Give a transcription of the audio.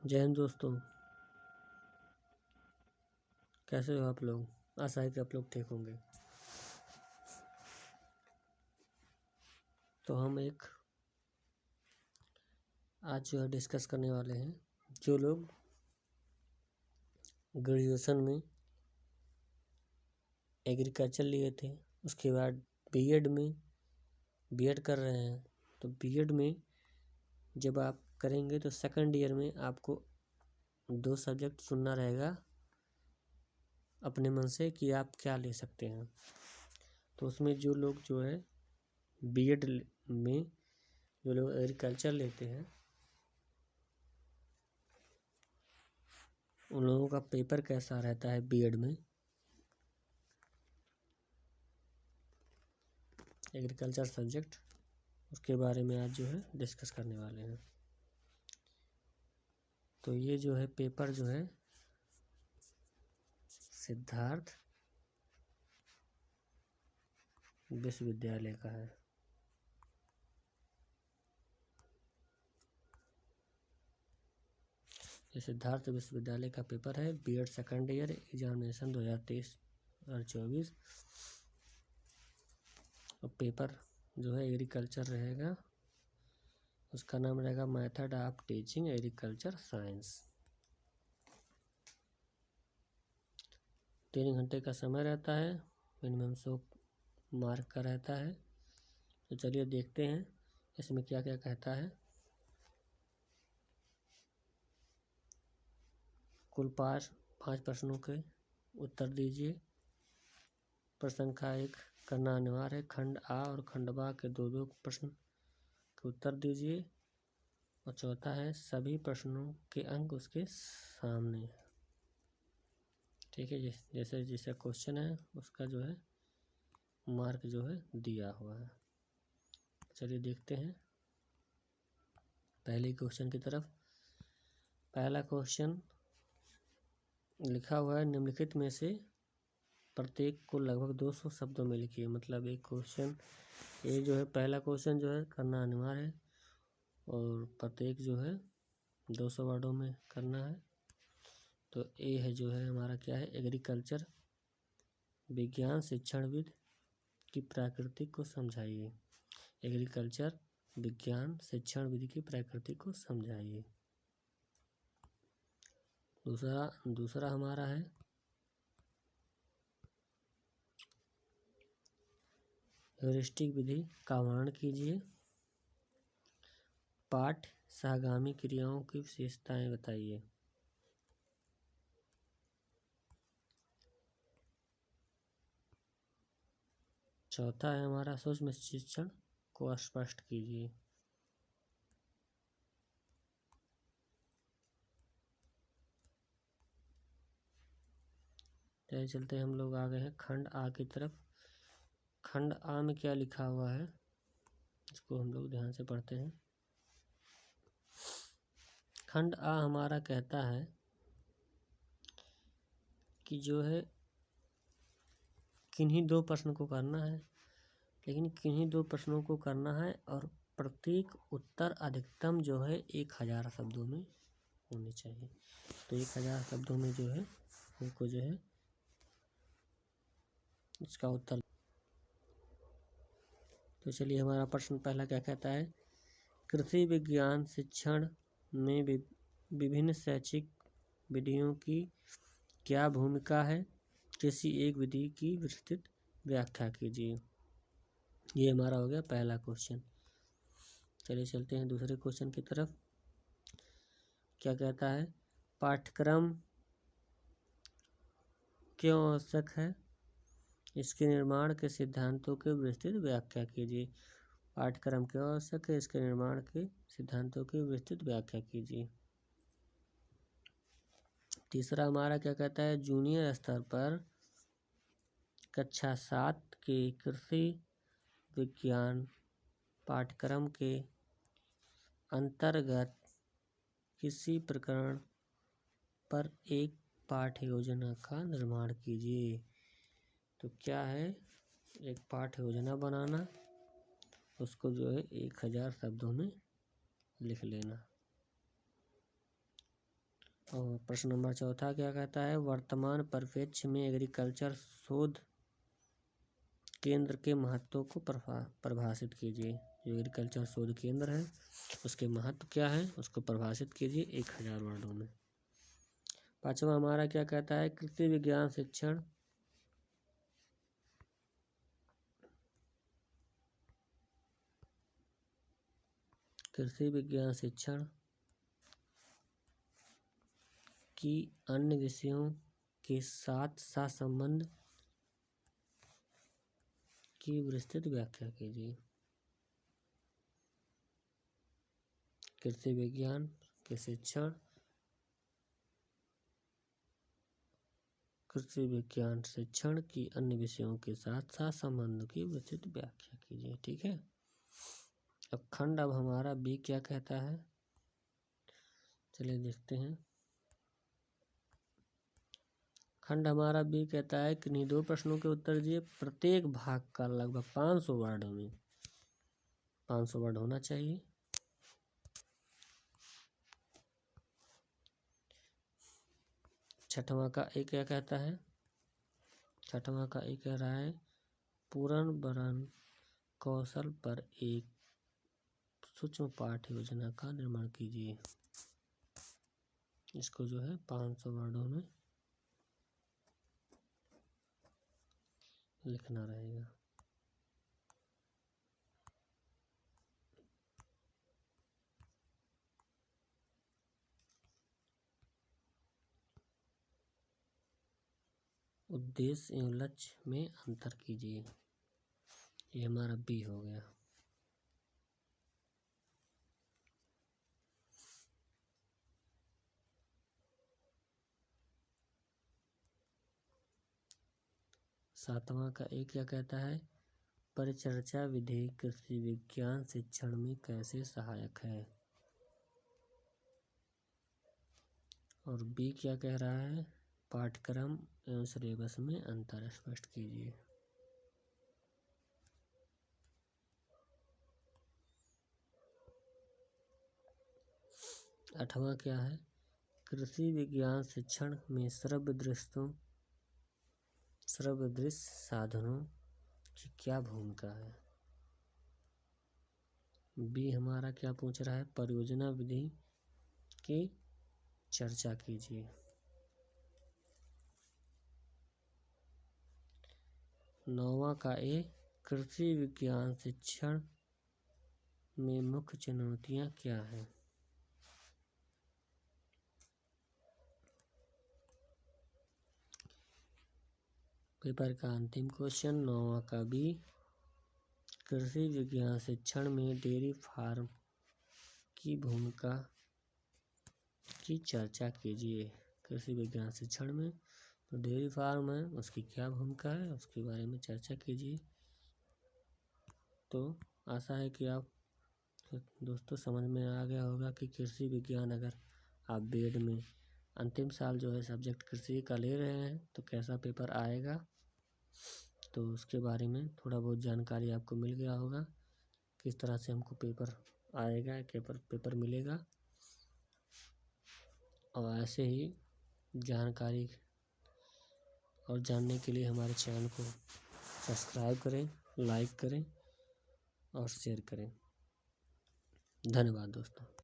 जय हिंद दोस्तों, कैसे हो आप लोग। आशा है कि आप लोग ठीक होंगे। तो हम आज जो है डिस्कस करने वाले हैं, जो लोग ग्रेजुएशन में एग्रीकल्चर लिए थे, उसके बाद बीएड कर रहे हैं। तो बीएड में जब आप करेंगे तो सेकंड ईयर में आपको 2 सब्जेक्ट चुनना रहेगा अपने मन से कि आप क्या ले सकते हैं। तो उसमें जो लोग जो है बीएड में जो लोग एग्रीकल्चर लेते हैं, उन लोगों का पेपर कैसा रहता है बीएड में, एग्रीकल्चर सब्जेक्ट, उसके बारे में आज जो है डिस्कस करने वाले हैं। तो ये जो है पेपर जो है सिद्धार्थ विश्वविद्यालय का है। ये सिद्धार्थ विश्वविद्यालय का पेपर है, बीएड सेकंड ईयर एग्जामिनेशन 2023 और 24। और पेपर जो है एग्रीकल्चर रहेगा, उसका नाम रहेगा method of teaching agriculture science. 3 घंटे का समय रहता है, मिनिमम 100 मार्क का रहता है। तो चलिए देखते हैं इसमें क्या क्या कहता है। कुल 5 प्रश्नों के उत्तर दीजिए। प्रश्न संख्या 1 करना अनिवार्य है। खंड आ और खंड बा के 2 प्रश्न के उत्तर दीजिए। और चौथा है सभी प्रश्नों के अंक उसके सामने। ठीक है, जैसे जैसे क्वेश्चन है उसका जो है मार्क जो है दिया हुआ है। चलिए देखते हैं पहले क्वेश्चन की तरफ। पहला क्वेश्चन लिखा हुआ है, निम्नलिखित में से प्रत्येक को लगभग 200 शब्दों में लिखिए। मतलब एक क्वेश्चन ये जो है पहला क्वेश्चन जो है करना अनिवार्य है और प्रत्येक जो है 200 वर्डों में करना है। तो ए है जो है हमारा क्या है, एग्रीकल्चर विज्ञान शिक्षणविद की प्रकृति को समझाइए। एग्रीकल्चर विज्ञान शिक्षणविद की प्रकृति को समझाइए। दूसरा हमारा है ह्यूरिस्टिक विधि का वर्णन कीजिए। पाठ सहगामी क्रियाओं की विशेषताएं बताइए। चौथा है हमारा सूक्ष्म शिक्षण को स्पष्ट कीजिए। चलते हम लोग आ गए हैं खंड आ की तरफ। खंड आ में क्या लिखा हुआ है इसको हम लोग ध्यान से पढ़ते हैं। खंड आ हमारा कहता है कि जो है किन्हीं 2 प्रश्न को करना है, लेकिन किन्हीं 2 प्रश्नों को करना है और प्रत्येक उत्तर अधिकतम जो है 1000 शब्दों में होने चाहिए। तो 1000 शब्दों में जो है हमको जो है इसका उत्तर। तो चलिए हमारा प्रश्न पहला क्या कहता है, कृषि विज्ञान शिक्षण में विभिन्न शैक्षिक विधियों की क्या भूमिका है, किसी एक विधि की विस्तृत व्याख्या कीजिए। ये हमारा हो गया पहला क्वेश्चन। चलिए चलते हैं दूसरे क्वेश्चन की तरफ। क्या कहता है, पाठ्यक्रम क्यों आवश्यक है, इसके निर्माण के सिद्धांतों की विस्तृत व्याख्या कीजिए। पाठ्यक्रम क्यों आवश्यक है, इसके निर्माण के सिद्धांतों की विस्तृत व्याख्या कीजिए। तीसरा हमारा क्या कहता है, जूनियर स्तर पर कक्षा 7 के कृषि विज्ञान पाठ्यक्रम के अंतर्गत किसी प्रकरण पर एक पाठ्य योजना का निर्माण कीजिए। तो क्या है, एक पाठ्य योजना बनाना, उसको जो है 1000 शब्दों में लिख लेना। और प्रश्न नंबर 4 क्या कहता है, वर्तमान परिप्रेक्ष्य में एग्रीकल्चर शोध केंद्र के महत्व को परिभाषित कीजिए। जो एग्रीकल्चर शोध केंद्र है उसके महत्व क्या है उसको परिभाषित कीजिए 1000 वर्डों में। 5वां हमारा क्या कहता है, कृषि विज्ञान शिक्षण की अन्य विषयों के साथ सहसंबंध की विस्तृत व्याख्या कीजिए। कृषि विज्ञान के शिक्षण की अन्य विषयों के साथ सहसंबंध की विस्तृत व्याख्या कीजिए। ठीक है। अब हमारा बी क्या कहता है, चलिए देखते हैं। खंड हमारा बी कहता है कि 2 प्रश्नों के उत्तर दिए, प्रत्येक भाग का लगभग 500 वर्डों में 500 वर्ड होना चाहिए। छठवां का ए क्या कहता है, छठवां का ए कह रहा है, पुनर्भरण कौशल पर एक सूक्ष्म पाठ्य योजना का निर्माण कीजिए। इसको जो है 500 वर्डों में लिखना रहेगा। उद्देश्य एवं लक्ष्य में अंतर कीजिए। ये हमारा बी हो गया। सातवां का ए क्या कहता है, परिचर्चा विधि कृषि विज्ञान शिक्षण में कैसे सहायक है। और बी क्या कह रहा है, पाठ्यक्रम एवं सिलेबस में अंतर स्पष्ट कीजिए। आठवां क्या है, कृषि विज्ञान शिक्षण में श्रव्य दृश्य साधनों की क्या भूमिका है। बी हमारा क्या पूछ रहा है, परियोजना विधि की चर्चा कीजिए। 9वां का ए, कृषि विज्ञान शिक्षण में मुख्य चुनौतियां क्या हैं। पेपर का अंतिम क्वेश्चन 9वां का बी, कृषि विज्ञान शिक्षण में डेयरी फार्म की भूमिका की चर्चा कीजिए। कृषि विज्ञान शिक्षण में तो डेयरी फार्म है उसकी क्या भूमिका है उसके बारे में चर्चा कीजिए। तो आशा है कि आप दोस्तों समझ में आ गया होगा कि कृषि विज्ञान अगर आप बीएड में अंतिम साल जो है सब्जेक्ट कृषि का ले रहे हैं तो कैसा पेपर आएगा, तो उसके बारे में थोड़ा बहुत जानकारी आपको मिल गया होगा, किस तरह से हमको पेपर आएगा, पेपर मिलेगा। और ऐसे ही जानकारी और जानने के लिए हमारे चैनल को सब्सक्राइब करें, लाइक करें और शेयर करें। धन्यवाद दोस्तों।